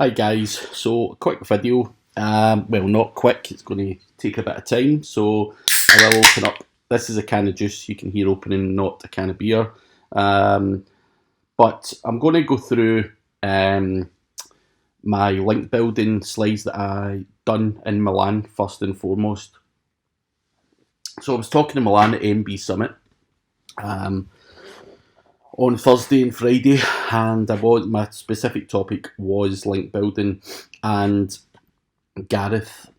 Hi guys, so a quick video, well not quick, it's going to take a bit of time, so I will open up, this is a can of juice you can hear opening, not a can of beer, but I'm going to go through my link building slides that I done in Milan first and foremost. So I was talking in Milan at MB Summit on Thursday and Friday, and my specific topic was link building, and Gareth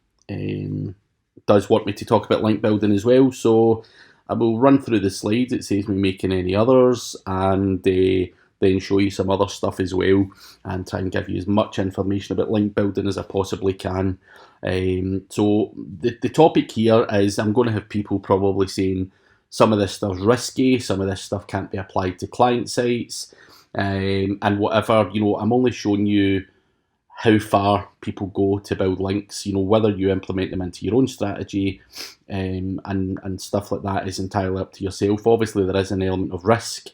does want me to talk about link building as well, so I will run through the slides. It saves me making any others, and then show you some other stuff as well, and try and give you as much information about link building as I possibly can. So the topic here is, I'm going to have people probably saying some of this stuff's risky, some of this stuff can't be applied to client sites, and whatever. I'm only showing you how far people go to build links. Whether you implement them into your own strategy and stuff like that is entirely up to yourself. Obviously, there is an element of risk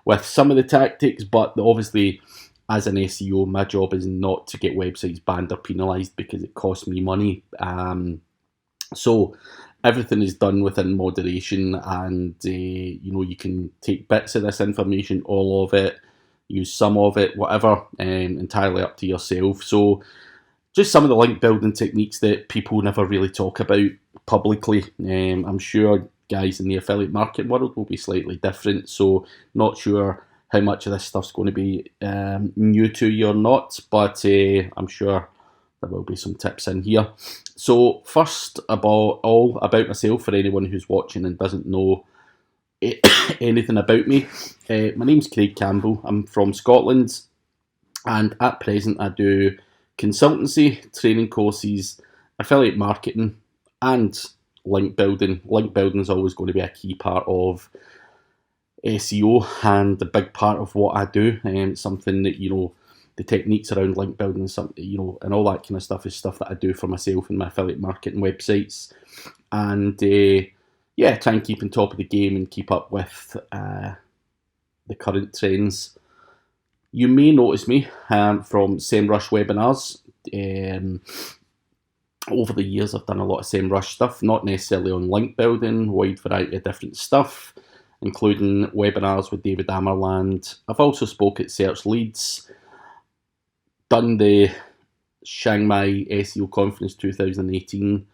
with some of the tactics, but obviously, as an SEO, my job is not to get websites banned or penalised because it costs me money. So everything is done within moderation, and you can take bits of this information, all of it, use some of it, whatever, entirely up to yourself. So just some of the link building techniques that people never really talk about publicly. I'm sure guys in the affiliate market world will be slightly different, so not sure how much of this stuff's going to be new to you or not, but I'm sure there will be some tips in here. So first about myself, for anyone who's watching and doesn't know anything about me. My name's Craig Campbell. I'm from Scotland, and at present I do consultancy, training courses, affiliate marketing, and link building. Link building is always going to be a key part of SEO and a big part of what I do. Something that the techniques around link building, and all that kind of stuff is stuff that I do for myself and my affiliate marketing websites, and try and keep on top of the game and keep up with the current trends. You may notice me from SEMrush webinars. Over the years, I've done a lot of SEMrush stuff, not necessarily on link building, wide variety of different stuff, including webinars with David Amerland. I've also spoke at Search Leads, done the Chiang Mai SEO conference 2018,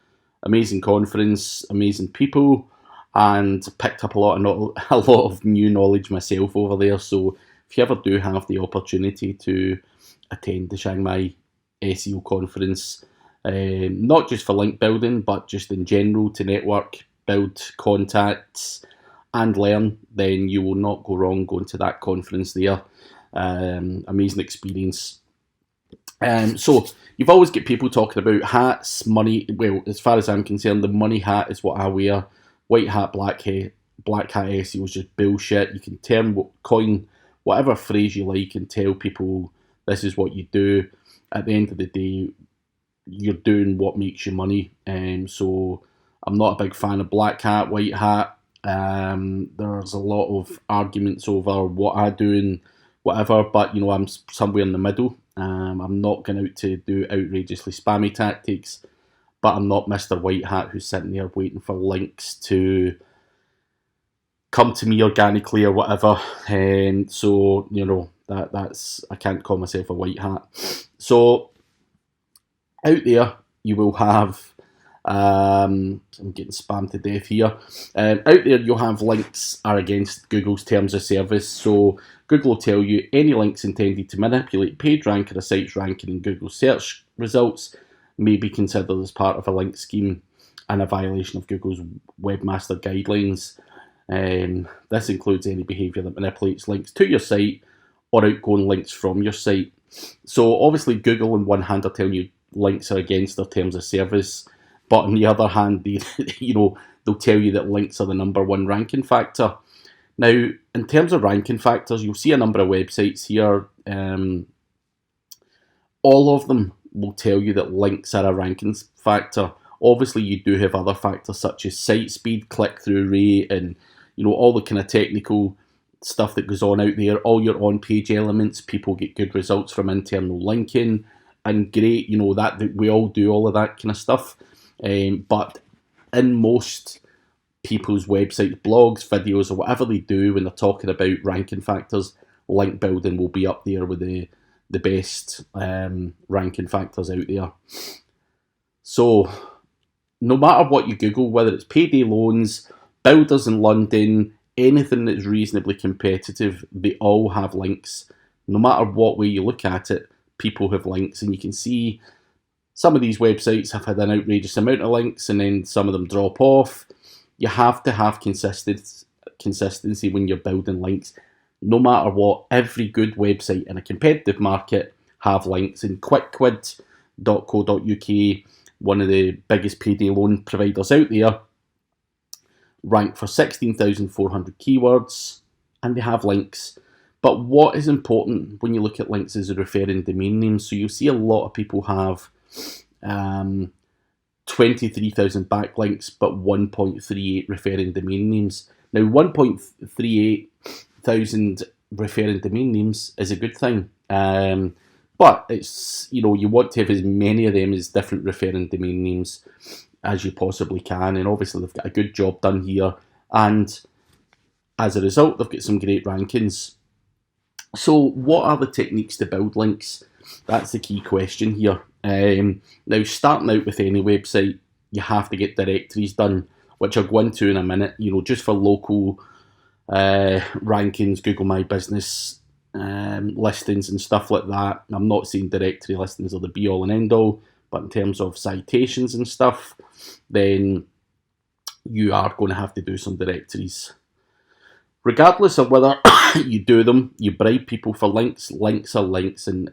amazing conference, amazing people, and picked up a lot of new knowledge myself over there. So if you ever do have the opportunity to attend the Chiang Mai SEO conference, not just for link building, but just in general to network, build contacts, and learn, then you will not go wrong going to that conference there. Amazing experience. So you've always got people talking about hats, money. Well, as far as I'm concerned, the money hat is what I wear. White hat, black hat SEO is just bullshit. You can coin whatever phrase you like and tell people this is what you do. At the end of the day, you're doing what makes you money. So I'm not a big fan of black hat, white hat. There's a lot of arguments over what I do and whatever, but I'm somewhere in the middle. I'm not going out to do outrageously spammy tactics, but I'm not Mr. White Hat who's sitting there waiting for links to come to me organically or whatever. So that's I can't call myself a white hat. So out there you will have I'm getting spammed to death here. Out there you'll have links are against Google's terms of service. So Google will tell you any links intended to manipulate page rank or a site's ranking in Google search results may be considered as part of a link scheme and a violation of Google's webmaster guidelines. This includes any behaviour that manipulates links to your site or outgoing links from your site. So obviously Google on one hand are telling you links are against their terms of service, but on the other hand, they'll tell you that links are the number one ranking factor. Now, in terms of ranking factors, you'll see a number of websites here. All of them will tell you that links are a ranking factor. Obviously, you do have other factors such as site speed, click-through rate, and all the kind of technical stuff that goes on out there. All your on-page elements, people get good results from internal linking. and great, that we all do all of that kind of stuff. But in most people's websites, blogs, videos, or whatever they do when they're talking about ranking factors, link building will be up there with the best ranking factors out there. So no matter what you Google, whether it's payday loans, builders in London, anything that's reasonably competitive, they all have links. No matter what way you look at it, people have links, and you can see some of these websites have had an outrageous amount of links, and then some of them drop off. You have to have consistency when you're building links. No matter what, every good website in a competitive market have links. And quickquid.co.uk, one of the biggest payday loan providers out there, rank for 16,400 keywords, and they have links. But what is important when you look at links is the referring domain names. So you'll see a lot of people have 23,000 backlinks, but 1.38 referring domain names. Now, 1.38 thousand referring domain names is a good thing, but it's, you want to have as many of them as different referring domain names as you possibly can, and obviously they've got a good job done here, and as a result they've got some great rankings. So what are the techniques to build links? That's the key question here. Now, starting out with any website, you have to get directories done, which I'll go into in a minute, just for local rankings, Google My Business listings and stuff like that. I'm not saying directory listings are the be all and end all, but in terms of citations and stuff, then you are going to have to do some directories. Regardless of whether you do them, you bribe people for links. Links are links, and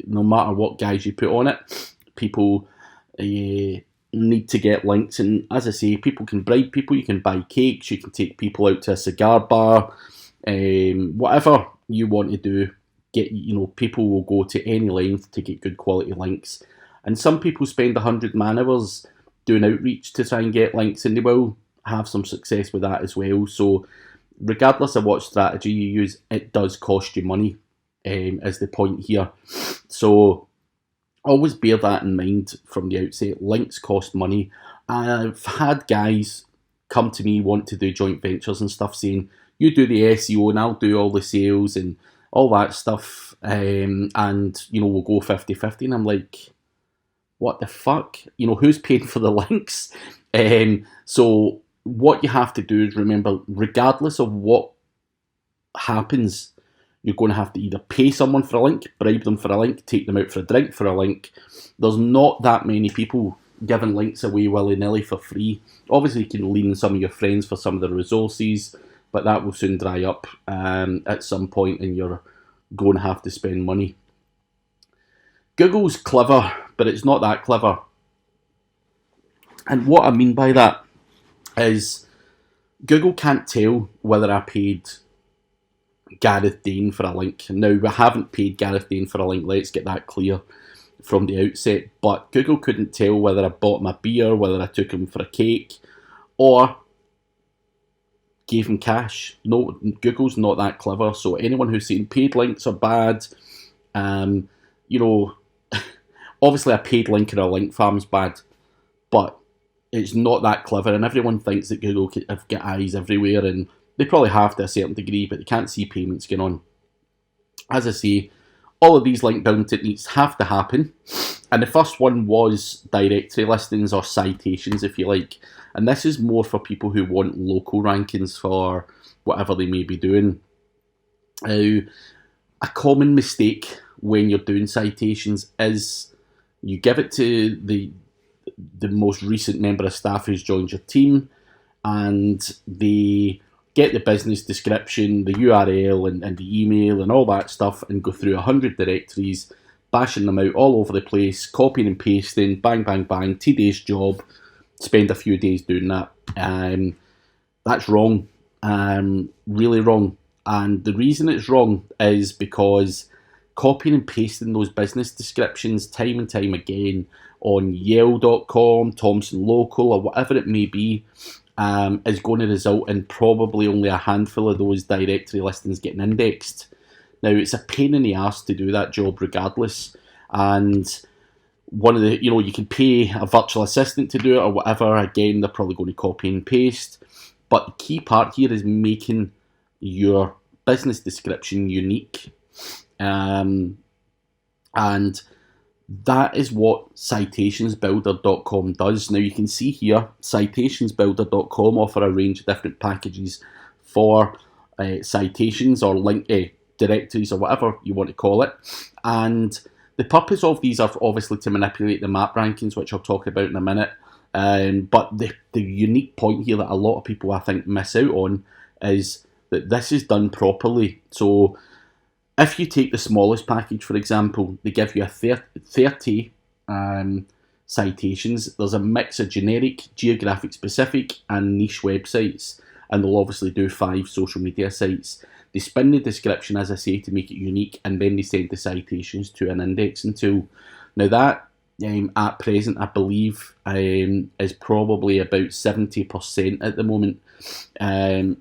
no matter what guise you put on it, people need to get links. And as I say, people can bribe people. You can buy cakes. You can take people out to a cigar bar. Whatever you want to do, people will go to any length to get good quality links. And some people spend 100 man hours doing outreach to try and get links, and they will have some success with that as well. So regardless of what strategy you use, it does cost you money, is the point here. So always bear that in mind from the outset. Links cost money. I've had guys come to me, want to do joint ventures and stuff, saying, you do the SEO and I'll do all the sales and all that stuff, and we'll go 50-50. And I'm like, what the fuck? Who's paying for the links? So what you have to do is remember, regardless of what happens, you're going to have to either pay someone for a link, bribe them for a link, take them out for a drink for a link. There's not that many people giving links away willy-nilly for free. Obviously, you can lean on some of your friends for some of the resources, but that will soon dry up at some point, and you're going to have to spend money. Google's clever, but it's not that clever. And what I mean by that is Google can't tell whether I paid Gareth Dane for a link. Now, we haven't paid Gareth Dane for a link, let's get that clear from the outset, but Google couldn't tell whether I bought him a beer, whether I took him for a cake, or gave him cash. No, Google's not that clever. So anyone who's saying paid links are bad, obviously a paid link or a link farm's bad, but it's not that clever, and everyone thinks that Google have got eyes everywhere, and they probably have to a certain degree, but they can't see payments going on. As I say, all of these link building techniques have to happen, and the first one was directory listings, or citations if you like, and this is more for people who want local rankings for whatever they may be doing. Now, a common mistake when you're doing citations is you give it to the most recent member of staff who's joined your team, and they get the business description, the URL and the email and all that stuff, and go through 100 directories, bashing them out all over the place, copying and pasting, bang, bang, bang, tedious job, spend a few days doing that. That's wrong, really wrong. And the reason it's wrong is because copying and pasting those business descriptions time and time again on Yale.com, Thomson Local, or whatever it may be, is going to result in probably only a handful of those directory listings getting indexed. Now, it's a pain in the arse to do that job regardless, and one of the, you can pay a virtual assistant to do it or whatever. Again, they're probably going to copy and paste. But the key part here is making your business description unique. And that is what citationsbuilder.com does. Now you can see here, citationsbuilder.com offer a range of different packages for citations or link directories or whatever you want to call it. And the purpose of these are obviously to manipulate the map rankings, which I'll talk about in a minute. But the unique point here that a lot of people, I think, miss out on is that this is done properly. So if you take the smallest package, for example, they give you a 30 citations. There's a mix of generic, geographic specific, and niche websites. And they'll obviously do 5 social media sites. They spin the description, as I say, to make it unique, and then they send the citations to an indexing tool. Now that, at present, I believe, is probably about 70% at the moment,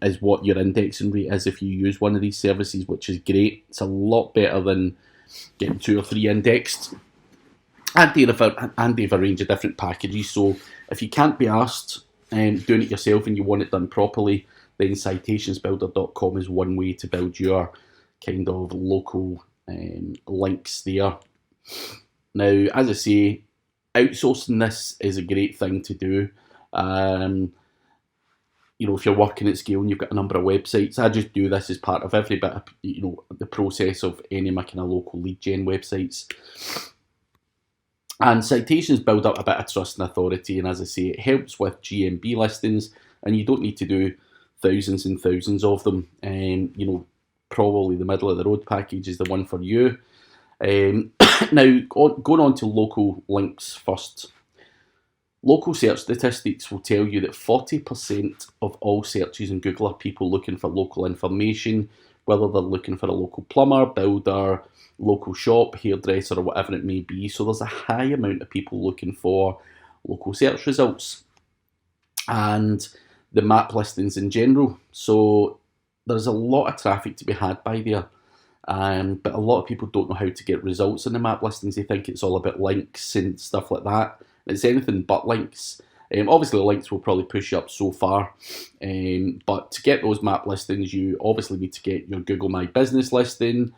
is what your indexing rate is if you use one of these services, which is great. It's a lot better than getting 2 or 3 indexed. And they have a range of different packages, so if you can't be arsed doing it yourself and you want it done properly, then citationsbuilder.com is one way to build your kind of local links there. Now, as I say, outsourcing this is a great thing to do. If you're working at scale and you've got a number of websites, I just do this as part of every bit of, the process of any of my kind of local lead gen websites. And citations build up a bit of trust and authority, and as I say, it helps with GMB listings, and you don't need to do thousands and thousands of them. Probably the middle of the road package is the one for you. Now, going on to local links first. Local search statistics will tell you that 40% of all searches in Google are people looking for local information, whether they're looking for a local plumber, builder, local shop, hairdresser, or whatever it may be. So there's a high amount of people looking for local search results and the map listings in general. So there's a lot of traffic to be had by there. But a lot of people don't know how to get results in the map listings. They think it's all about links and stuff like that. It's anything but links. Obviously, the links will probably push you up so far. But to get those map listings, you obviously need to get your Google My Business listing.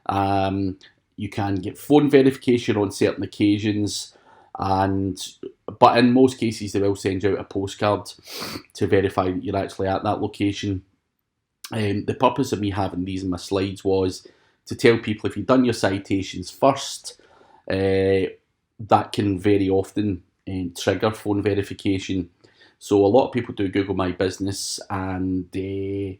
You can get phone verification on certain occasions. But in most cases, they will send you out a postcard to verify that you're actually at that location. The purpose of me having these in my slides was to tell people if you've done your citations first, that can very often trigger phone verification. So a lot of people do Google My Business, and there's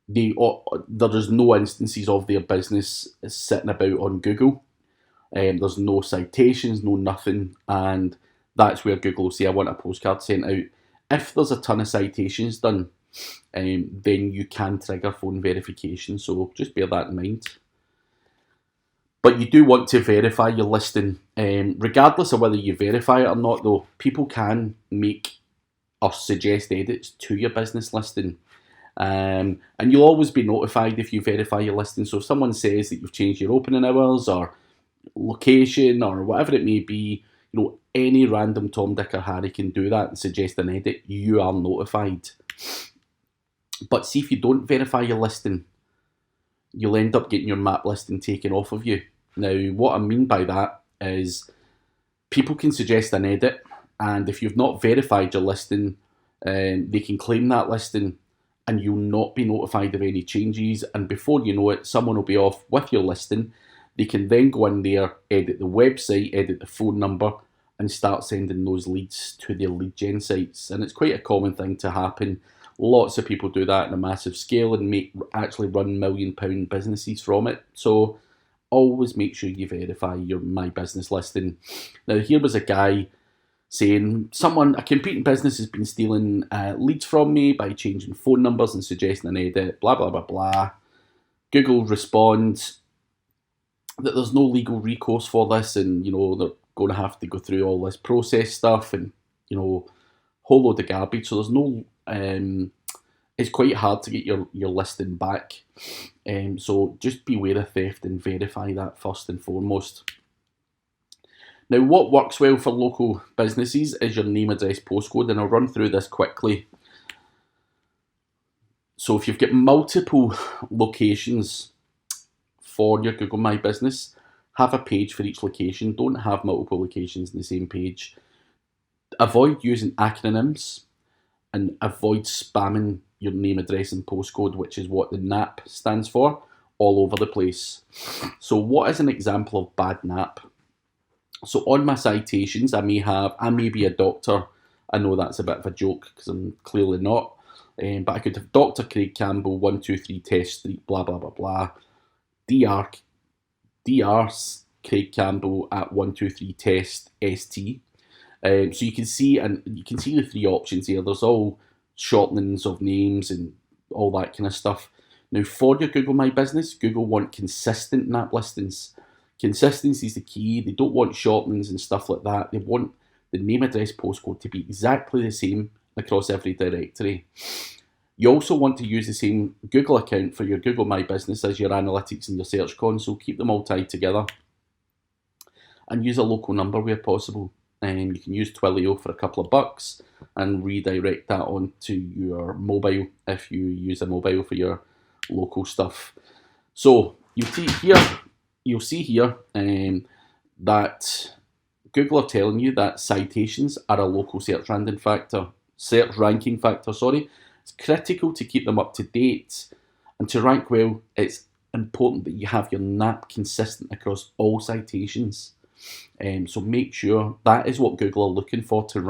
no instances of their business sitting about on Google. There's no citations, no nothing, and that's where Google will say, I want a postcard sent out. If there's a ton of citations done, then you can trigger phone verification, so just bear that in mind. But you do want to verify your listing. Regardless of whether you verify it or not, though, people can make or suggest edits to your business listing. And you'll always be notified if you verify your listing. So if someone says that you've changed your opening hours or location or whatever it may be, any random Tom, Dick or Harry can do that and suggest an edit. You are notified. But see, if you don't verify your listing, you'll end up getting your map listing taken off of you. Now, what I mean by that is people can suggest an edit, and if you've not verified your listing, they can claim that listing and you'll not be notified of any changes, and before you know it, someone will be off with your listing. They can then go in there, edit the website, edit the phone number, and start sending those leads to their lead gen sites. And it's quite a common thing to happen. Lots of people do that on a massive scale and actually run £1 million businesses from it. So always make sure you verify your My Business listing. Now, here was a guy saying, a competing business has been stealing leads from me by changing phone numbers and suggesting an edit, blah, blah, blah, blah. Google responds that there's no legal recourse for this, and, they're going to have to go through all this process stuff and, whole load of garbage. So there's no... it's quite hard to get your listing back. So just beware of theft and verify that first and foremost. Now, what works well for local businesses is your name, address, postcode, and I'll run through this quickly. So if you've got multiple locations for your Google My Business, have a page for each location. Don't have multiple locations in the same page. Avoid using acronyms and avoid spamming your name, address, and postcode, which is what the NAP stands for, all over the place. So what is an example of bad NAP? So on my citations, I may be a doctor. I know that's a bit of a joke because I'm clearly not. But I could have Dr. Craig Campbell, 123 Test Street, blah, blah, blah, blah. Dr. Craig Campbell at 123 Test ST. So you can see, the three options here. There's all shortenings of names and all that kind of stuff. Now, for your Google My Business, Google want consistent NAP listings. Consistency is the key. They don't want shortenings and stuff like that. They want the name, address, postcode to be exactly the same across every directory. You also want to use the same Google account for your Google My Business as your analytics and your search console. Keep them all tied together. And use a local number where possible. You can use Twilio for a couple of bucks and redirect that onto your mobile if you use a mobile for your local stuff. So you'll see here that Google are telling you that citations are a local search ranking factor. It's critical to keep them up to date, and to rank well, it's important that you have your NAP consistent across all citations. So make sure that is what Google are looking for to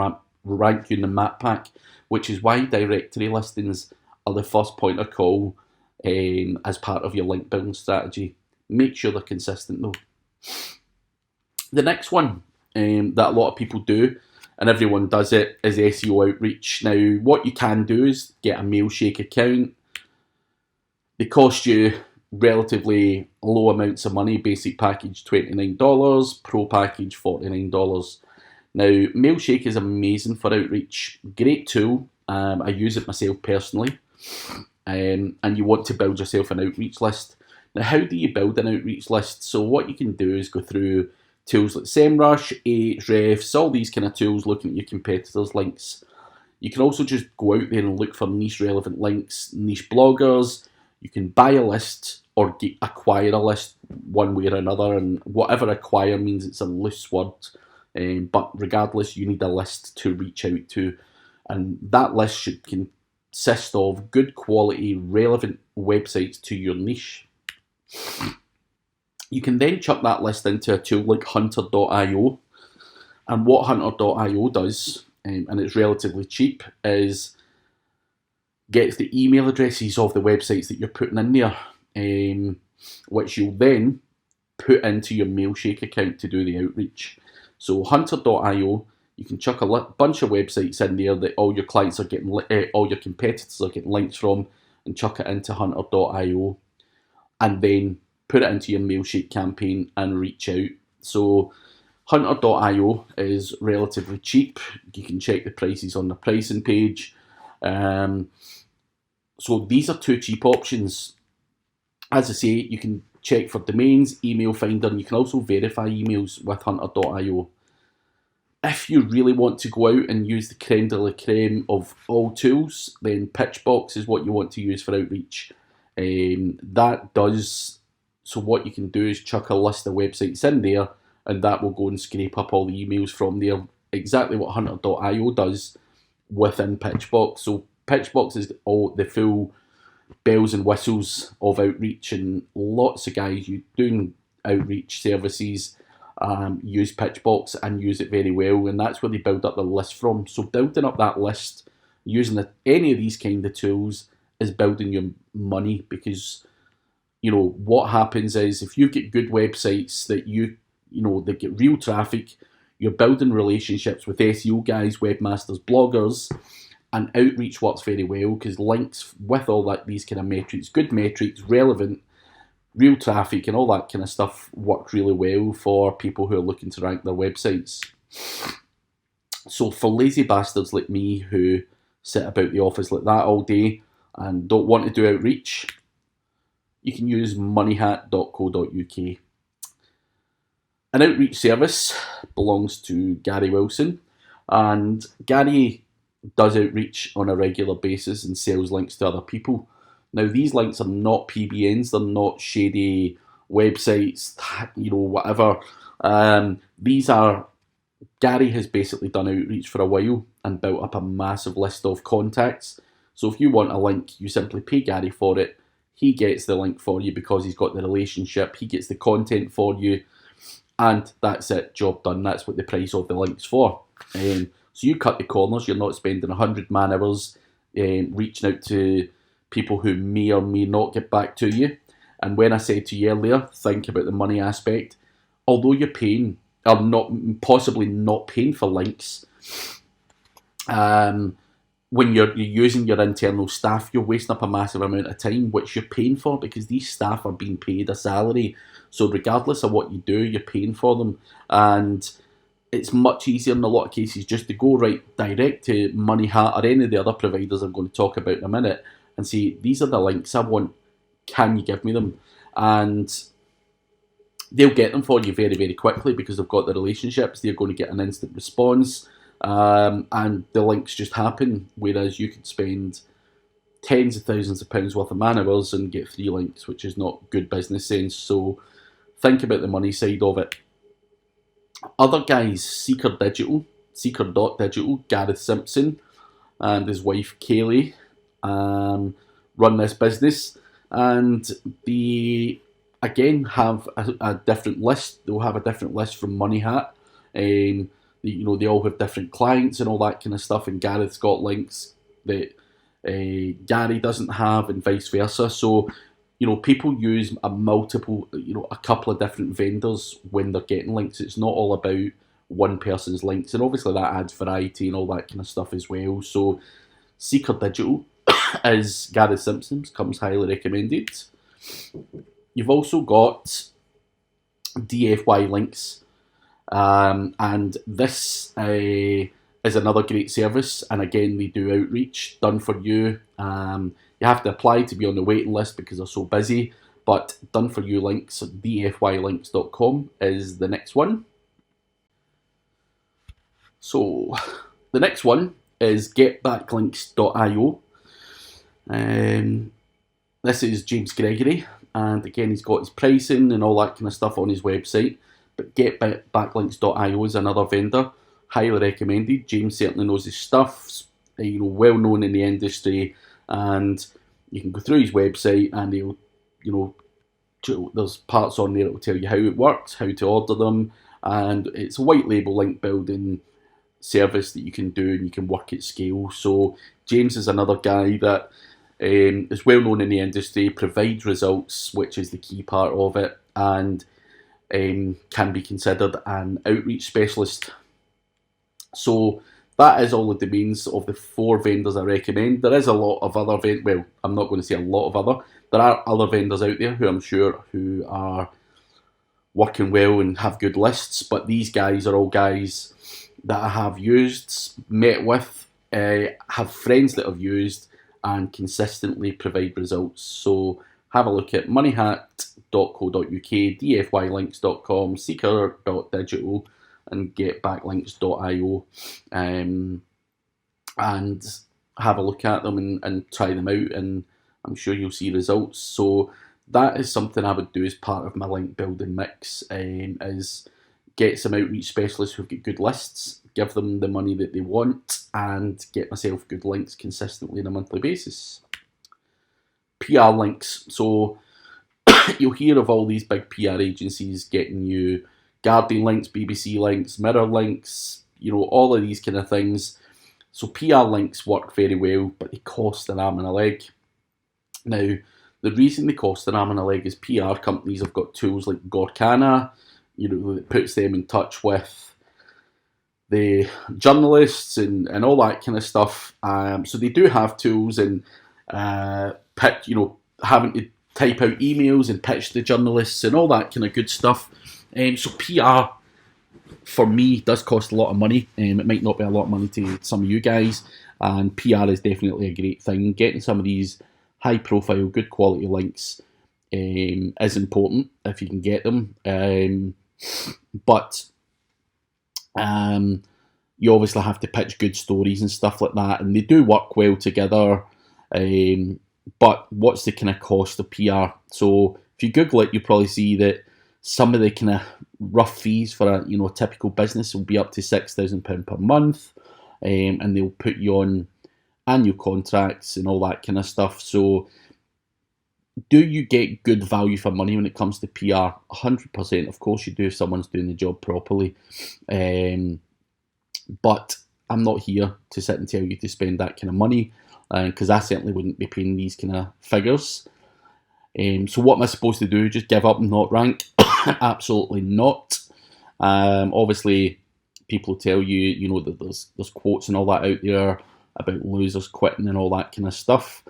rank you in the map pack, which is why directory listings are the first point of call as part of your link building strategy. Make sure they're consistent though. The next one that a lot of people do, and everyone does it, is SEO outreach. Now, what you can do is get a Mailshake account. They cost you relatively low amounts of money. Basic package $29, pro package $49. Now, Mailshake is amazing for outreach. Great tool. I use it myself personally. And you want to build yourself an outreach list. Now, how do you build an outreach list? So what you can do is go through tools like SEMrush, Ahrefs, all these kind of tools, looking at your competitors' links. You can also just go out there and look for niche relevant links, niche bloggers. You can buy a list or acquire a list one way or another, and whatever acquire means, it's a loose word. But regardless, you need a list to reach out to, and that list should consist of good quality, relevant websites to your niche. You can then chuck that list into a tool like hunter.io, and what hunter.io does, and it's relatively cheap, is gets the email addresses of the websites that you're putting in there, which you'll then put into your Mailshake account to do the outreach. So hunter.io, you can chuck a bunch of websites in there that all your clients are getting, all your competitors are getting links from, and chuck it into hunter.io, and then put it into your Mailshake campaign and reach out. So hunter.io is relatively cheap. You can check the prices on the pricing page. So these are two cheap options. As I say, you can check for domains, email finder, and you can also verify emails with hunter.io. If you really want to go out and use the creme de la creme of all tools, then Pitchbox is what you want to use for outreach. So what you can do is chuck a list of websites in there, and that will go and scrape up all the emails from there. Exactly what hunter.io does within Pitchbox. So Pitchbox is all the full bells and whistles of outreach, and lots of guys doing outreach services use Pitchbox and use it very well, and that's where they build up the list from. So building up that list using any of these kind of tools is building your money, because what happens is, if you get good websites that they get real traffic, you're building relationships with SEO guys, webmasters, bloggers, and outreach works very well because links with all these kind of metrics, good metrics, relevant, real traffic, and all that kind of stuff work really well for people who are looking to rank their websites. So for lazy bastards like me who sit about the office like that all day and don't want to do outreach, you can use moneyhat.co.uk. An outreach service belongs to Gary Wilson, and Gary does outreach on a regular basis and sells links to other people. Now, these links are not PBNs, they're not shady websites, whatever. These are, Gary has basically done outreach for a while and built up a massive list of contacts. So if you want a link, you simply pay Gary for it. He gets the link for you because he's got the relationship, he gets the content for you, and that's it, job done. That's what the price of the link's for. So you cut the corners, you're not spending 100 man hours reaching out to people who may or may not get back to you. And when I said to you earlier, think about the money aspect. Although you're paying, or not possibly not paying for links, when you're using your internal staff, you're wasting up a massive amount of time, which you're paying for because these staff are being paid a salary. So regardless of what you do, you're paying for them. And it's much easier in a lot of cases just to go right direct to Money Hat or any of the other providers I'm going to talk about in a minute and say, these are the links I want, can you give me them? And they'll get them for you very, very quickly because they've got the relationships. They're going to get an instant response, and the links just happen, whereas you could spend tens of thousands of pounds worth of man hours and get 3 links, which is not good business sense. So think about the money side of it. Other guys, Seeker.digital, Gareth Simpson and his wife Kaylee run this business, and they again have a different list. They'll have a different list from Money Hat. They all have different clients and all that kind of stuff, and Gareth's got links that Gary doesn't have, and vice versa. So people use a couple of different vendors when they're getting links. It's not all about one person's links, and obviously that adds variety and all that kind of stuff as well. So Seeker Digital is Gareth Simpson's, comes highly recommended. You've also got DFY Links, and this is another great service, and again they do outreach done for you. You have to apply to be on the waiting list because they're so busy, but done for you links, dfylinks.com is the next one. So the next one is getbacklinks.io. This is James Gregory, and again he's got his pricing and all that kind of stuff on his website, but getbacklinks.io is another vendor, highly recommended. James certainly knows his stuff, well known in the industry, and you can go through his website and he'll, there's parts on there that will tell you how it works, how to order them, and it's a white label link building service that you can do and you can work at scale. So James is another guy that is well known in the industry, provides results, which is the key part of it, and can be considered an outreach specialist. So that is all the domains of the 4 vendors I recommend. There is a lot of other well, I'm not going to say a lot of other. There are other vendors out there who I'm sure who are working well and have good lists, but these guys are all guys that I have used, met with, have friends that have used, and consistently provide results. So have a look at moneyhat.co.uk, dfylinks.com, seeker.digital, and getbacklinks.io, and have a look at them and try them out, and I'm sure you'll see results. So that is something I would do as part of my link building mix, is get some outreach specialists who've got good lists, give them the money that they want, and get myself good links consistently on a monthly basis. PR links. So you'll hear of all these big PR agencies getting you Guardian links, BBC links, Mirror links, all of these kind of things. So PR links work very well, but they cost an arm and a leg. Now, the reason they cost an arm and a leg is PR companies have got tools like Gorkana, that puts them in touch with the journalists and all that kind of stuff. So they do have tools, and having to type out emails and pitch the journalists and all that kind of good stuff. So PR for me does cost a lot of money. It might not be a lot of money to some of you guys, and PR is definitely a great thing. Getting some of these high profile, good quality links is important if you can get them. But you obviously have to pitch good stories and stuff like that, and they do work well together. But what's the kind of cost of PR? So if you Google it, you'll probably see that some of the kind of rough fees for a typical business will be up to £6,000 per month, and they'll put you on annual contracts and all that kind of stuff. So do you get good value for money when it comes to PR? 100%. Of course you do if someone's doing the job properly. But I'm not here to sit and tell you to spend that kind of money, because I certainly wouldn't be paying these kind of figures. So what am I supposed to do? Just give up and not rank? Absolutely not. Obviously, people tell you, that there's quotes and all that out there about losers quitting and all that kind of stuff.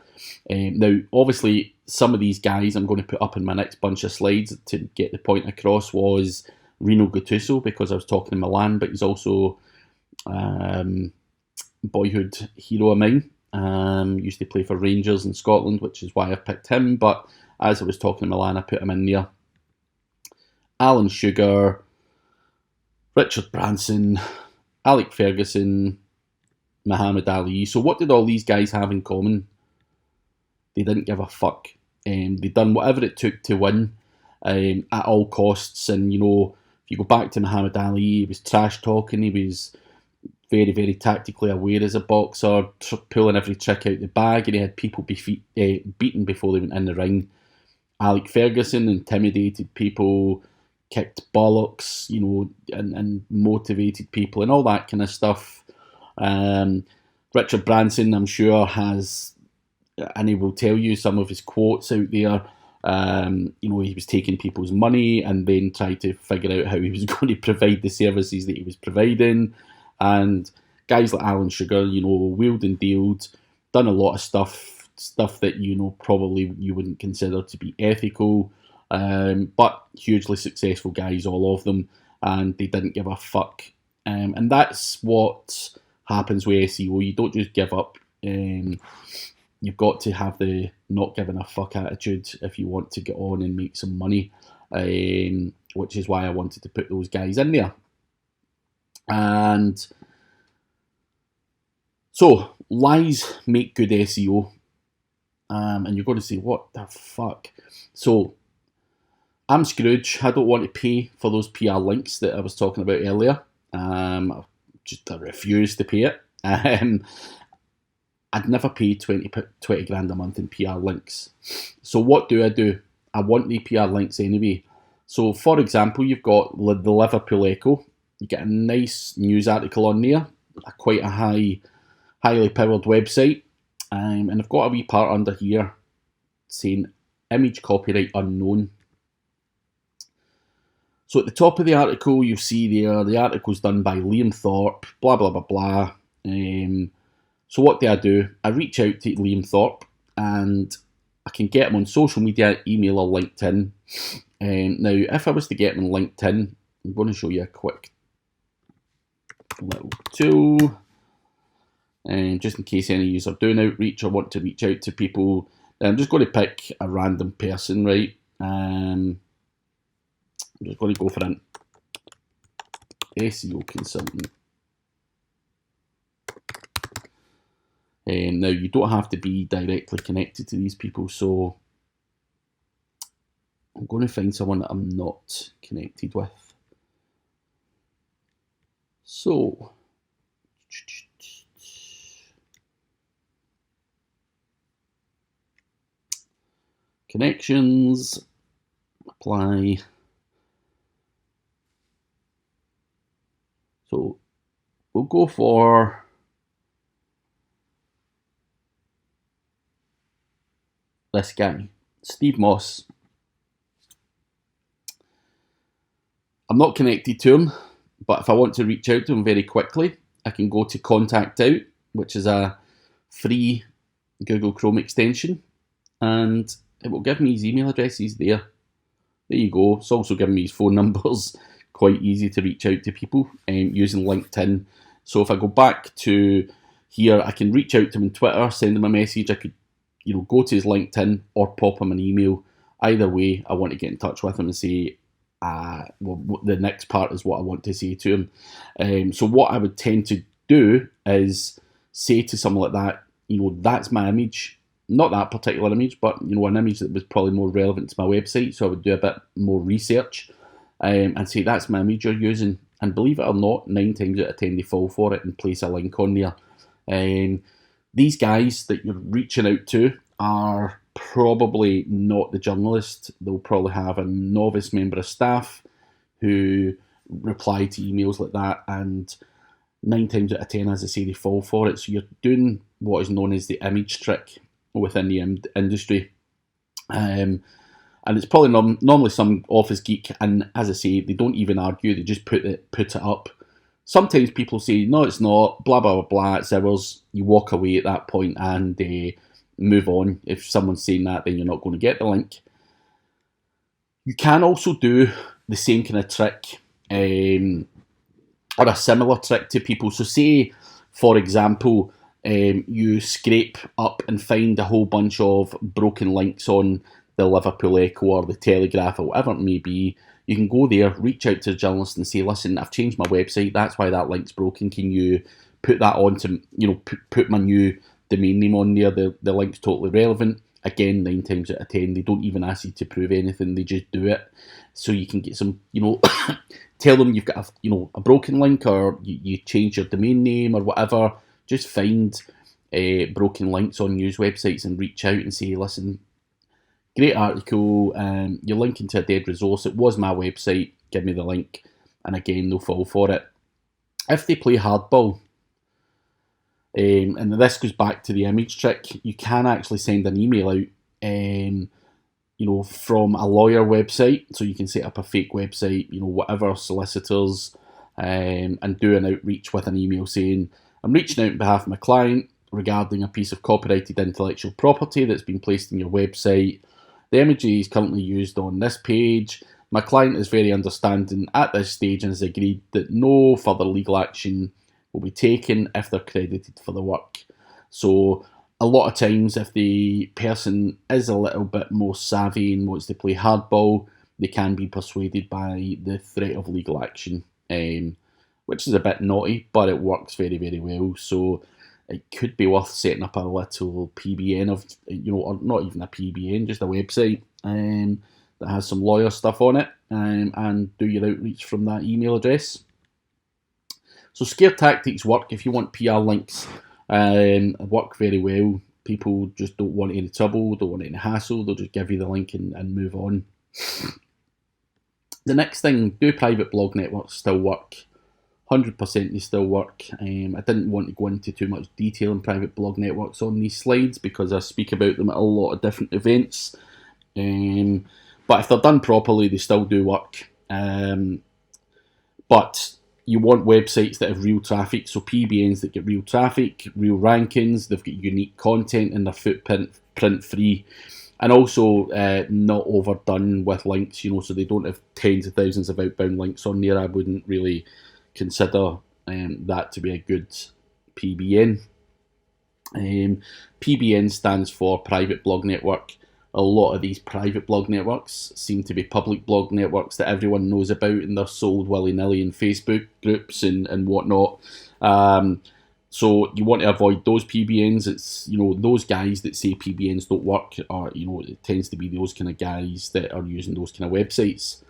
Now, obviously, some of these guys I'm going to put up in my next bunch of slides to get the point across was Rino Gattuso, because I was talking in Milan, but he's also boyhood hero of mine. Used to play for Rangers in Scotland, which is why I've picked him. But as I was talking in Milan, I put him in there. Alan Sugar, Richard Branson, Alec Ferguson, Muhammad Ali. So what did all these guys have in common? They didn't give a fuck. They done whatever it took to win at all costs. And, if you go back to Muhammad Ali, he was trash talking. He was very, very tactically aware as a boxer, pulling every trick out the bag, and he had people beaten before they went in the ring. Alec Ferguson intimidated people, kicked bollocks, and motivated people and all that kind of stuff. Richard Branson, I'm sure, has, and he will tell you some of his quotes out there. He was taking people's money and then tried to figure out how he was going to provide the services that he was providing. And guys like Alan Sugar, wheeled and dealed, done a lot of stuff that, probably you wouldn't consider to be ethical, but hugely successful guys, all of them, and they didn't give a fuck. And that's what happens with SEO. You don't just give up. You've got to have the not giving a fuck attitude if you want to get on and make some money, which is why I wanted to put those guys in there. And so, lies make good SEO. And you're going to say, what the fuck? So, I'm Scrooge. I don't want to pay for those PR links that I was talking about earlier. I refuse to pay it. I'd never pay 20 grand a month in PR links. So what do? I want the PR links anyway. So, for example, you've got the Liverpool Echo. You get a nice news article on there, quite a highly powered website. And I've got a wee part under here saying image copyright unknown. So at the top of the article, you'll see there, the article's done by Liam Thorpe, blah, blah, blah, blah. So what do? I reach out to Liam Thorpe and I can get him on social media, email or LinkedIn. Now, if I was to get him on LinkedIn, I'm going to show you a quick little tool. Just in case any of you are doing outreach or want to reach out to people, I'm just going to pick a random person, right? I'm just going to go for an SEO consultant. Now, you don't have to be directly connected to these people, so I'm going to find someone that I'm not connected with. So, connections, apply. So, we'll go for this guy, Steve Moss. I'm not connected to him, but if I want to reach out to him very quickly, I can go to Contact Out, which is a free Google Chrome extension, and it will give me his email addresses there. There you go. It's also giving me his phone numbers. Quite easy to reach out to people using LinkedIn. So if I go back to here, I can reach out to him on Twitter, send him a message. I could go to his LinkedIn or pop him an email. Either way, I want to get in touch with him and say, the next part is what I want to say to them. So what I would tend to do is say to someone like that, that's my image, not that particular image, but an image that was probably more relevant to my website. So I would do a bit more research and say that's my image you're using. And believe it or not, 9 times out of 10 they fall for it and place a link on there. These guys that you're reaching out to are probably not the journalist. They'll probably have a novice member of staff who reply to emails like that, and 9 times out of 10, as I say, they fall for it. So you're doing what is known as the image trick within the industry. And it's probably normally some office geek, and as I say, they don't even argue, they just put it up. Sometimes people say, no, it's not, blah, blah, blah, blah, it's ours. You walk away at that point and move on. If someone's saying that, then you're not going to get the link. You can also do the same kind of trick, or a similar trick to people. So say, for example, you scrape up and find a whole bunch of broken links on the Liverpool Echo or the Telegraph or whatever it may be. You can go there, reach out to the journalist and say, listen, I've changed my website, that's why that link's broken. Can you put that on to, put my new domain name on there? The link's totally relevant. Again, 9 times out of 10, they don't even ask you to prove anything, they just do it. So you can get some, tell them you've got a broken link, or you change your domain name or whatever. Just find broken links on news websites and reach out and say, listen, great article, you're linking to a dead resource, it was my website, give me the link. And again, they'll fall for it. If they play hardball, and this goes back to the image trick, you can actually send an email out from a lawyer website. So you can set up a fake website, whatever, solicitors, and do an outreach with an email saying, I'm reaching out on behalf of my client regarding a piece of copyrighted intellectual property that's been placed in your website. The imagery is currently used on this page. My client is very understanding at this stage and has agreed that no further legal action will be taken if they're credited for the work. So a lot of times, if the person is a little bit more savvy and wants to play hardball, they can be persuaded by the threat of legal action, which is a bit naughty, but it works very, very well. So it could be worth setting up a little PBN of, or not even a PBN, just a website that has some lawyer stuff on it, and do your outreach from that email address. So scare tactics work if you want PR links. Work very well. People just don't want any trouble, don't want any hassle. They'll just give you the link and move on. The next thing, do private blog networks still work? 100% they still work. I didn't want to go into too much detail on private blog networks on these slides because I speak about them at a lot of different events. But if they're done properly, they still do work. But you want websites that have real traffic, so PBNs that get real traffic, real rankings, they've got unique content and they're footprint free, and also not overdone with links, so they don't have tens of thousands of outbound links on there. I wouldn't really consider that to be a good PBN. PBN stands for private blog network. A lot of these private blog networks seem to be public blog networks that everyone knows about, and they're sold willy-nilly in Facebook groups and whatnot. So you want to avoid those PBNs. It's, those guys that say PBNs don't work, or, it tends to be those kind of guys that are using those kind of websites.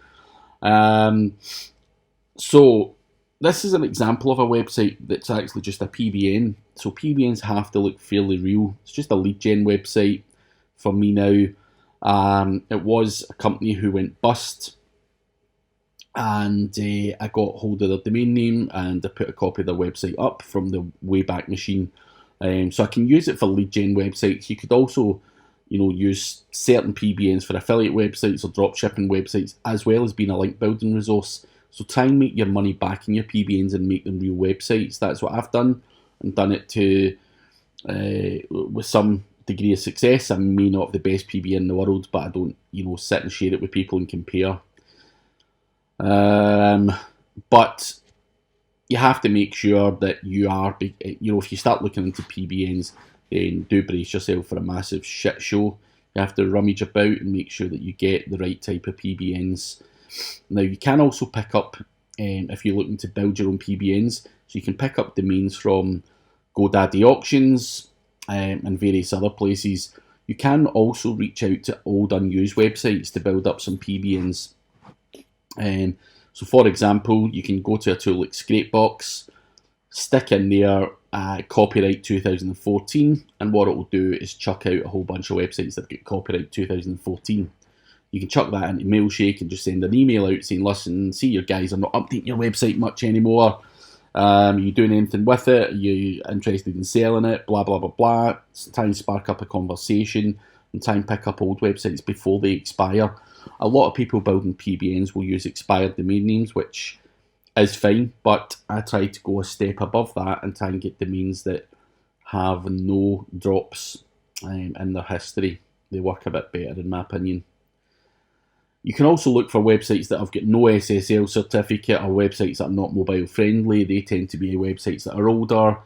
So this is an example of a website that's actually just a PBN. So PBNs have to look fairly real. It's just a lead gen website. For me now, it was a company who went bust, and I got hold of their domain name and I put a copy of their website up from the Wayback Machine. So I can use it for lead gen websites. You could also, use certain PBNs for affiliate websites or dropshipping websites, as well as being a link building resource. So try and make your money back in your PBNs and make them real websites. That's what I've done, and done it to with some degree of success. I may not have the best PBN in the world, but I don't, sit and share it with people and compare. But you have to make sure that you are, if you start looking into PBNs, then do brace yourself for a massive shit show. You have to rummage about and make sure that you get the right type of PBNs. Now you can also pick up, if you're looking to build your own PBNs, so you can pick up domains from GoDaddy auctions and various other places. You can also reach out to old unused websites to build up some PBNs. So for example, you can go to a tool like Scrapebox, stick in there copyright 2014, and what it will do is chuck out a whole bunch of websites that get copyright 2014. You can chuck that into Mailshake and just send an email out saying, listen, see your guys are not updating your website much anymore. Are you doing anything with it? Are you interested in selling it? Blah, blah, blah, blah. Try and spark up a conversation and try and pick up old websites before they expire. A lot of people building PBNs will use expired domain names, which is fine, but I try to go a step above that and try and get domains that have no drops in their history. They work a bit better, in my opinion. You can also look for websites that have got no SSL certificate or websites that are not mobile friendly. They tend to be websites that are older,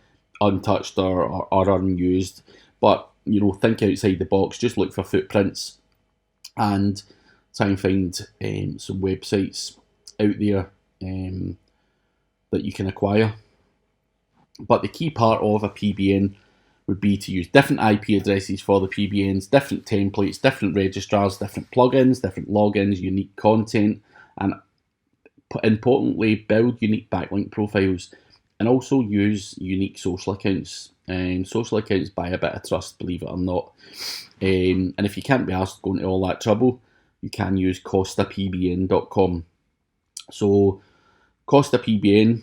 untouched, or unused. But, think outside the box. Just look for footprints and try and find some websites out there that you can acquire. But the key part of a PBN would be to use different IP addresses for the PBNs, different templates, different registrars, different plugins, different logins, unique content, and importantly, build unique backlink profiles, and also use unique social accounts. Social accounts buy a bit of trust, believe it or not. And if you can't be asked going to all that trouble, you can use costapbn.com. So Costa PBN,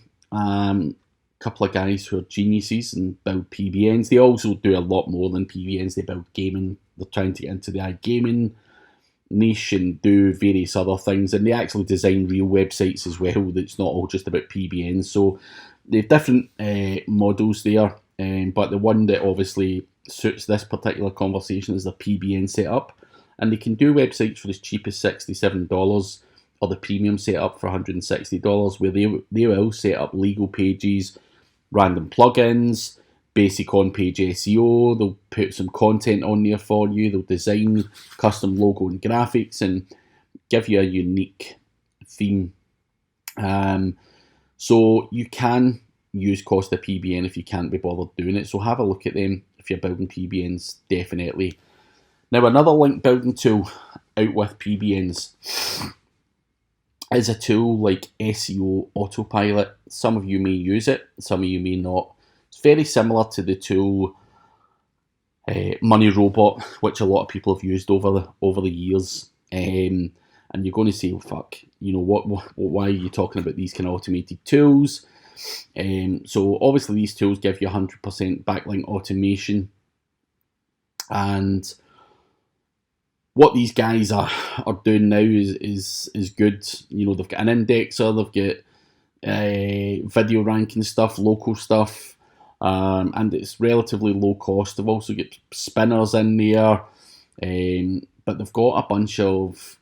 couple of guys who are geniuses and build PBNs. They also do a lot more than PBNs. They build gaming. They're trying to get into the iGaming niche and do various other things. And they actually design real websites as well. That's not all just about PBNs. So they have different models there. But the one that obviously suits this particular conversation is the PBN setup. And they can do websites for as cheap as $67 or the premium setup for $160, where they will set up legal pages, random plugins, basic on-page SEO. They'll put some content on there for you. They'll design custom logo and graphics and give you a unique theme. So you can use Costa PBN if you can't be bothered doing it. So have a look at them if you're building PBNs, definitely. Now, another link building tool out with PBNs is a tool like SEO Autopilot. Some of you may use it, some of you may not. It's very similar to the tool Money Robot, which a lot of people have used over the years. And you're going to say, oh, fuck, why are you talking about these kind of automated tools? So obviously these tools give you 100% backlink automation, and what these guys are doing now is good. They've got an indexer, they've got video ranking stuff, local stuff, and it's relatively low cost. They've also got spinners in there, but they've got a bunch of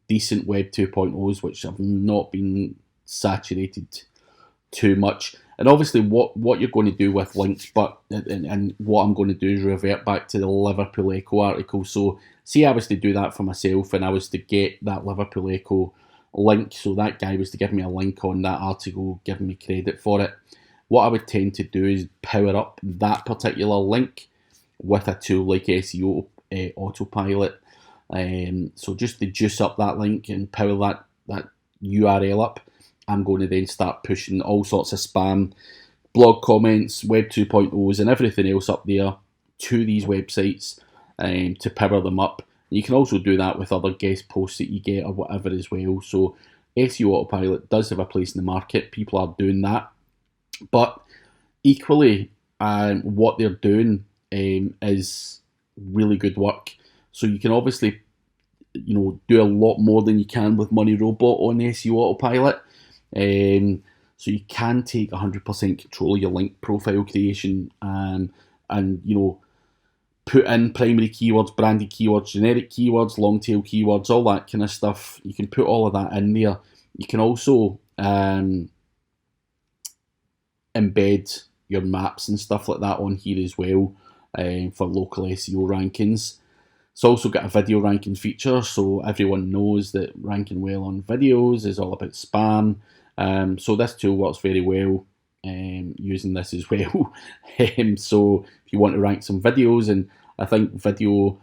decent Web 2.0s which have not been saturated too much. And obviously what you're going to do with links, and what I'm going to do is revert back to the Liverpool Echo article. So see, I was to do that for myself and I was to get that Liverpool Echo link, so that guy was to give me a link on that article, giving me credit for it. What I would tend to do is power up that particular link with a tool like SEO Autopilot. So just to juice up that link and power that URL up, I'm going to then start pushing all sorts of spam, blog comments, Web 2.0s and everything else up there to these websites to power them up. You can also do that with other guest posts that you get or whatever as well. So SEO Autopilot does have a place in the market. People are doing that. But equally, what they're doing is really good work. So you can obviously do a lot more than you can with Money Robot on SEO Autopilot. So you can take 100% control of your link profile creation and put in primary keywords, branded keywords, generic keywords, long tail keywords, all that kind of stuff. You can put all of that in there. You can also embed your maps and stuff like that on here as well for local SEO rankings. It's also got a video ranking feature, so everyone knows that ranking well on videos is all about spam. So this tool works very well using this as well. So if you want to rank some videos, and I think video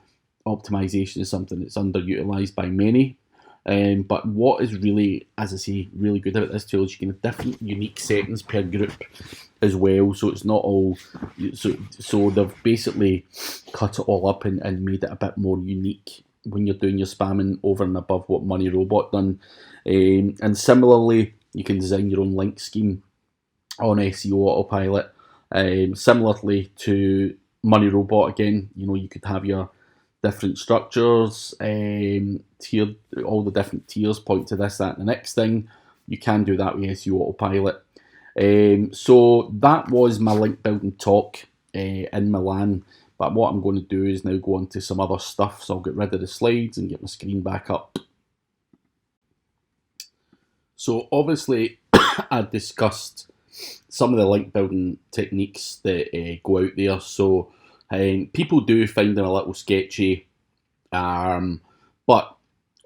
optimization is something that's underutilized by many. But what is really, as I say, really good about this tool is you can have different unique settings per group as well. So it's not all, so they've basically cut it all up and made it a bit more unique when you're doing your spamming over and above what Money Robot done. And similarly, you can design your own link scheme on SEO Autopilot. Similarly to Money Robot, again, you could have your different structures, tiered, all the different tiers point to this, that, and the next thing. You can do that with SEO Autopilot. So that was my link building talk in Milan. But what I'm going to do is now go on to some other stuff. So I'll get rid of the slides and get my screen back up. So obviously I discussed some of the link building techniques that go out there. So people do find them a little sketchy, but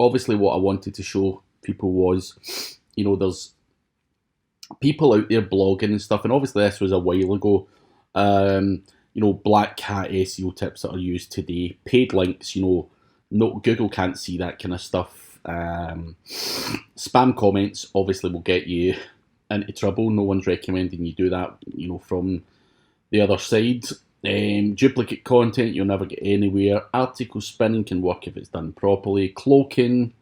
obviously what I wanted to show people was, there's people out there blogging and stuff, and obviously this was a while ago. Black hat SEO tips that are used today, paid links, no, Google can't see that kind of stuff. Spam comments obviously will get you into trouble. No one's recommending you do that, from the other side. Duplicate content, you'll never get anywhere. Article spinning can work if it's done properly. Cloaking,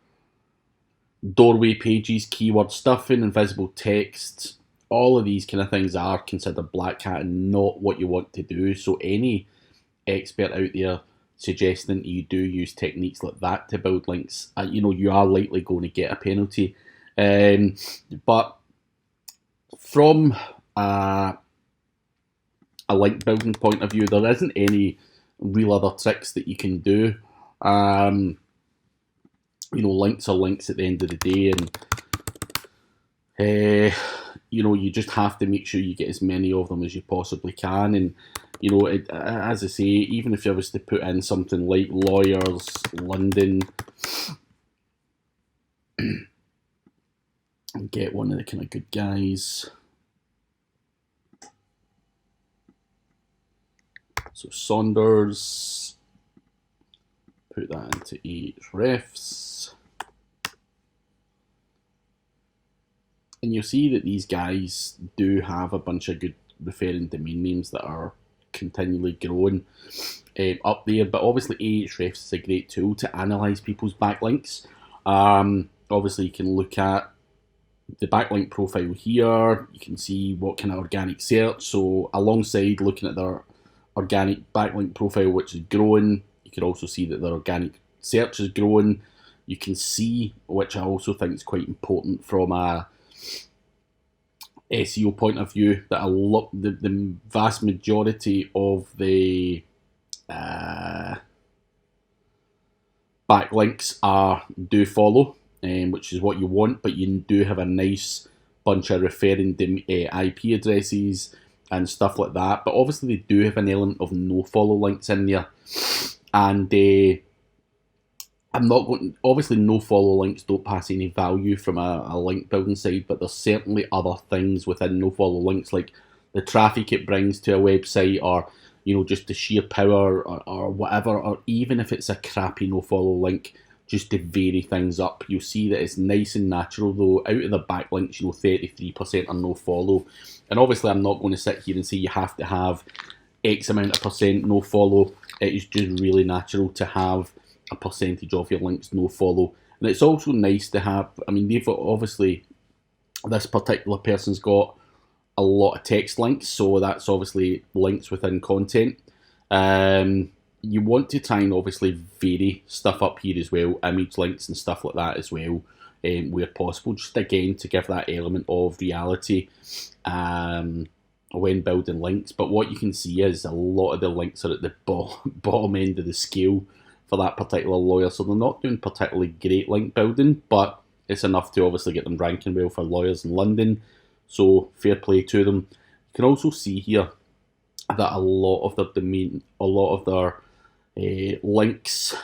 doorway pages, keyword stuffing, invisible text, all of these kind of things are considered black hat and not what you want to do. So any expert out there suggesting you do use techniques like that to build links, you are likely going to get a penalty. But from a link building point of view, there isn't any real other tricks that you can do. Links are links at the end of the day, and you just have to make sure you get as many of them as you possibly can. And as I say, even if I was to put in something like lawyers London and get one of the kind of good guys. So Saunders, put that into Ahrefs, and you'll see that these guys do have a bunch of good referring domain names that are continually growing up there. But obviously Ahrefs is a great tool to analyze people's backlinks. Obviously you can look at the backlink profile here. You can see what kind of organic search. So alongside looking at their organic backlink profile, which is growing, you can also see that their organic search is growing. You can see, which I also think is quite important from a SEO point of view, that the vast majority of the backlinks do follow, which is what you want, but you do have a nice bunch of referring IP addresses and stuff like that. But obviously they do have an element of no follow links in there, and I'm not going. Obviously, no follow links don't pass any value from a link building side, but there's certainly other things within no follow links, like the traffic it brings to a website, or just the sheer power, or whatever, or even if it's a crappy no follow link, just to vary things up. You'll see that it's nice and natural though. Out of the backlinks, 33% are no follow, and obviously I'm not going to sit here and say you have to have X amount of percent no follow. It is just really natural to have a percentage of your links no follow. And it's also nice to have, they've obviously, this particular person's got a lot of text links, so that's obviously links within content. You want to try and obviously vary stuff up here as well, image links and stuff like that as well, where possible, just again to give that element of reality when building links. But what you can see is a lot of the links are at the bottom end of the scale for that particular lawyer, so they're not doing particularly great link building, but it's enough to obviously get them ranking well for lawyers in London, so fair play to them. You can also see here that a lot of their Links,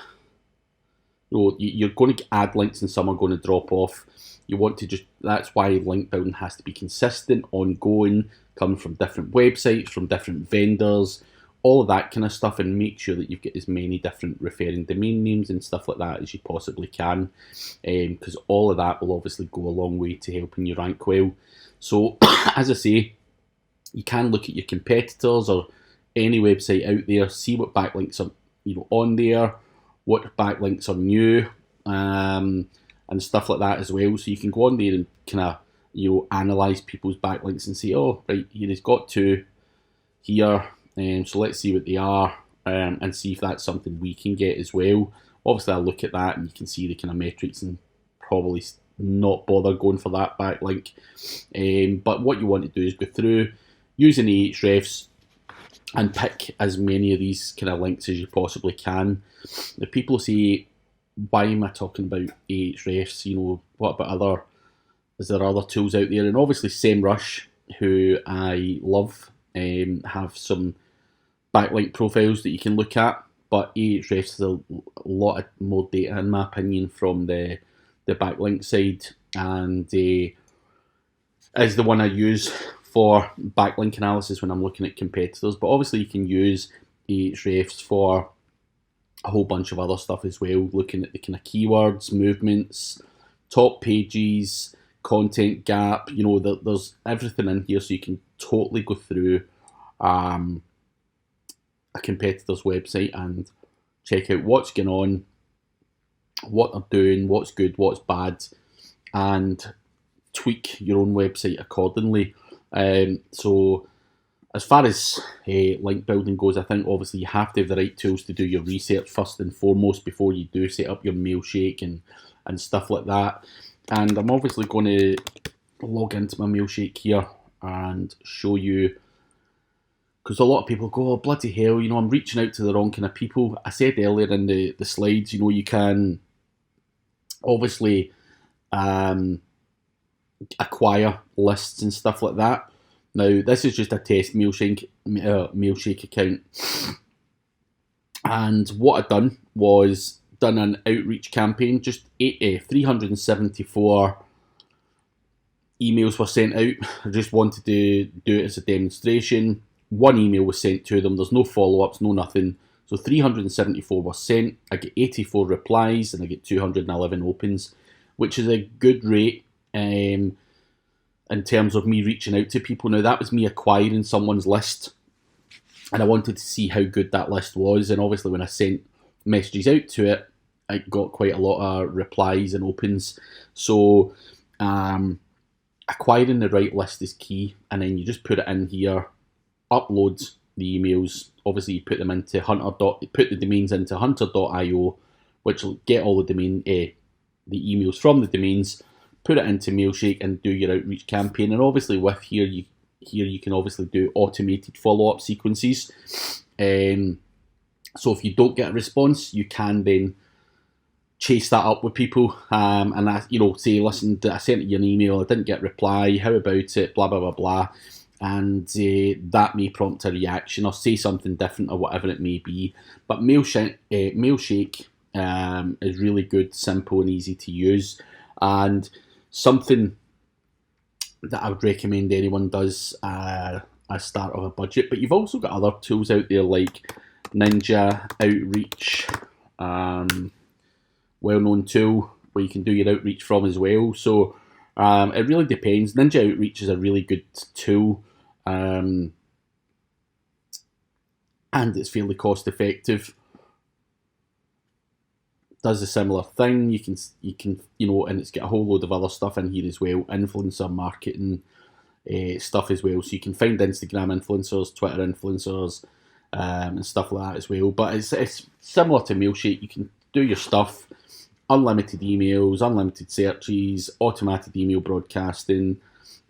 you're going to add links and some are going to drop off. You want to that's why link building has to be consistent, ongoing, coming from different websites, from different vendors, all of that kind of stuff, and make sure that you've got as many different referring domain names and stuff like that as you possibly can, because all of that will obviously go a long way to helping you rank well. So, as I say, you can look at your competitors or any website out there, see what backlinks are on there, what backlinks are new, and stuff like that as well. So you can go on there and kind of analyze people's backlinks and say, oh right, here he's got two here, so let's see what they are, and see if that's something we can get as well. Obviously I'll look at that and you can see the kind of metrics and probably not bother going for that backlink. But what you want to do is go through using Ahrefs and pick as many of these kind of links as you possibly can. The people say, why am I talking about Ahrefs? What about is there other tools out there? And obviously SEMrush, who I love, have some backlink profiles that you can look at, but Ahrefs has a lot more data, in my opinion, from the backlink side, and is the one I use for backlink analysis when I'm looking at competitors. But obviously you can use Ahrefs for a whole bunch of other stuff as well, looking at the kind of keywords, movements, top pages, content gap. There's everything in here, so you can totally go through a competitor's website and check out what's going on, what they're doing, what's good, what's bad, and tweak your own website accordingly. So as far as link building goes, I think obviously you have to have the right tools to do your research first and foremost before you do set up your Mailshake and stuff like that. And I'm obviously going to log into my Mailshake here and show you, because a lot of people go, oh bloody hell, I'm reaching out to the wrong kind of people. I said earlier in the slides, you can obviously acquire lists and stuff like that. Now, this is just a test Mailshake account. And what I've done was done an outreach campaign. Just 374 emails were sent out. I just wanted to do it as a demonstration. One email was sent to them. There's no follow-ups, no nothing. So 374 were sent. I get 84 replies and I get 211 opens, which is a good rate. In terms of me reaching out to people. Now, that was me acquiring someone's list, and I wanted to see how good that list was, and obviously when I sent messages out to it, I got quite a lot of replies and opens. So acquiring the right list is key, and then you just put it in here, upload the emails. Obviously you put them into put the domains into hunter.io, which will get all the emails from the domains, put it into Mailshake and do your outreach campaign. And obviously with here you can obviously do automated follow-up sequences. So if you don't get a response, you can then chase that up with people, and say, listen, I sent you an email, I didn't get a reply, how about it, blah blah blah blah, and that may prompt a reaction or say something different or whatever it may be. But Mailshake is really good, simple and easy to use, and something that I would recommend anyone does as start of a budget. But you've also got other tools out there like Ninja Outreach, well-known tool where you can do your outreach from as well. So it really depends. Ninja Outreach is a really good tool, and it's fairly cost effective. Does a similar thing. You can and it's got a whole load of other stuff in here as well, influencer marketing stuff as well. So you can find Instagram influencers, Twitter influencers, and stuff like that as well. But it's similar to Mailshake. You can do your stuff, unlimited emails, unlimited searches, automated email broadcasting,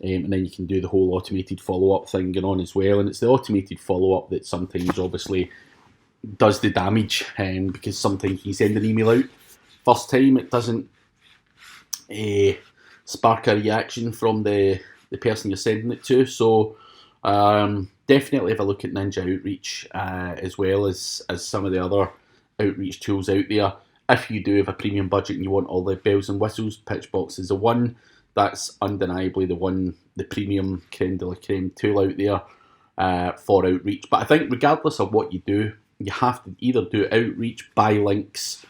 and then you can do the whole automated follow-up thing going on as well. And it's the automated follow-up that sometimes obviously does the damage, because sometimes you send an email out first time, it doesn't spark a reaction from the person you're sending it to. So definitely have a look at Ninja Outreach as well as some of the other outreach tools out there. If you do have a premium budget and you want all the bells and whistles, Pitchbox is the one. That's undeniably the premium creme de la creme tool out there for outreach. But I think regardless of what you do, you have to either do outreach, buy links,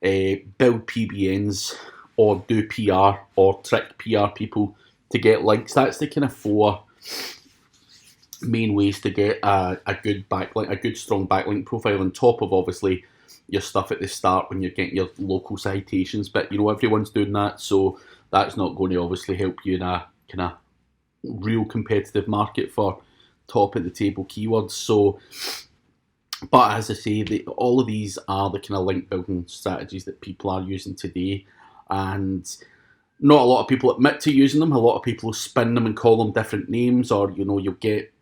build PBNs, or do PR or trick PR people to get links. That's the kind of 4 main ways to get a good backlink, a good strong backlink profile, on top of obviously your stuff at the start when you're getting your local citations. But everyone's doing that, so that's not going to obviously help you in a kind of real competitive market for top of the table keywords. So, but as I say, all of these are the kind of link building strategies that people are using today, and not a lot of people admit to using them. A lot of people spin them and call them different names, or you'll get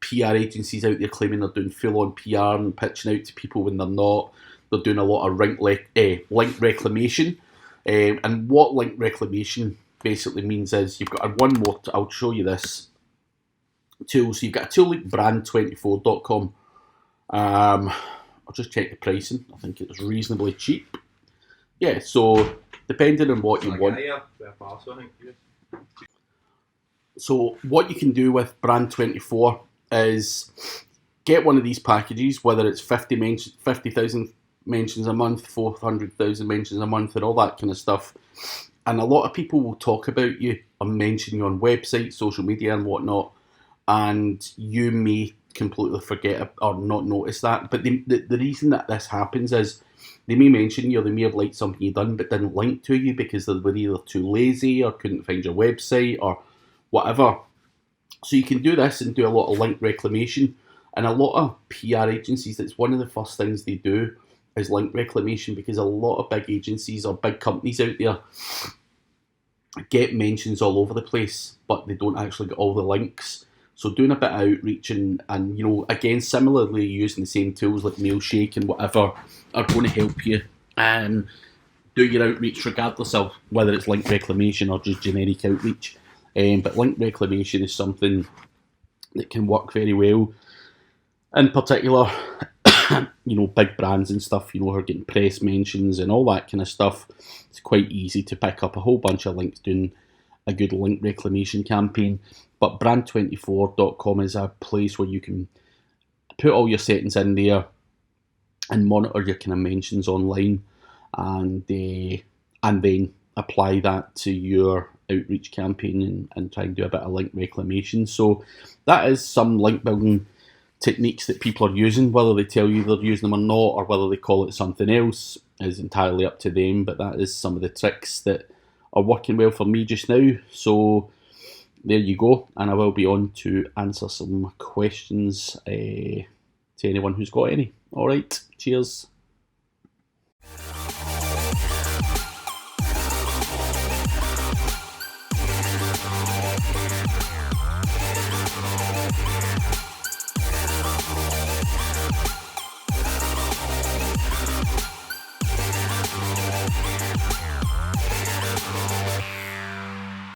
PR agencies out there claiming they're doing full-on PR and pitching out to people when they're not. They're doing a lot of link reclamation. And what link reclamation basically means is you've got one more. I'll show you this tool. So you've got a tool like brand24.com. I'll just check the pricing. I think it's reasonably cheap. Yeah, so depending on what you want. So what you can do with Brand24 is get one of these packages, whether it's 50,000 mentions a month, 400,000 mentions a month, and all that kind of stuff. And a lot of people will talk about you and mention you on websites, social media and whatnot, and you may completely forget or not notice that. But the reason that this happens is they may mention you, or they may have liked something you've done but didn't link to you because they were either too lazy or couldn't find your website or whatever. So you can do this and do a lot of link reclamation. And a lot of PR agencies, that's one of the first things they do is link reclamation, because a lot of big agencies or big companies out there get mentions all over the place, but they don't actually get all the links. So doing a bit of outreach and again, similarly using the same tools like Mailshake and whatever are going to help you do your outreach regardless of whether it's link reclamation or just generic outreach. But link reclamation is something that can work very well. In particular, big brands and stuff, who are getting press mentions and all that kind of stuff. It's quite easy to pick up a whole bunch of links doing a good link reclamation campaign. But brand24.com is a place where you can put all your settings in there and monitor your kind of mentions online, and then apply that to your outreach campaign and try and do a bit of link reclamation. So that is some link building techniques that people are using. Whether they tell you they're using them or not, or whether they call it something else, is entirely up to them. But that is some of the tricks that are working well for me just now. So there you go, and I will be on to answer some questions to anyone who's got any. Alright, cheers.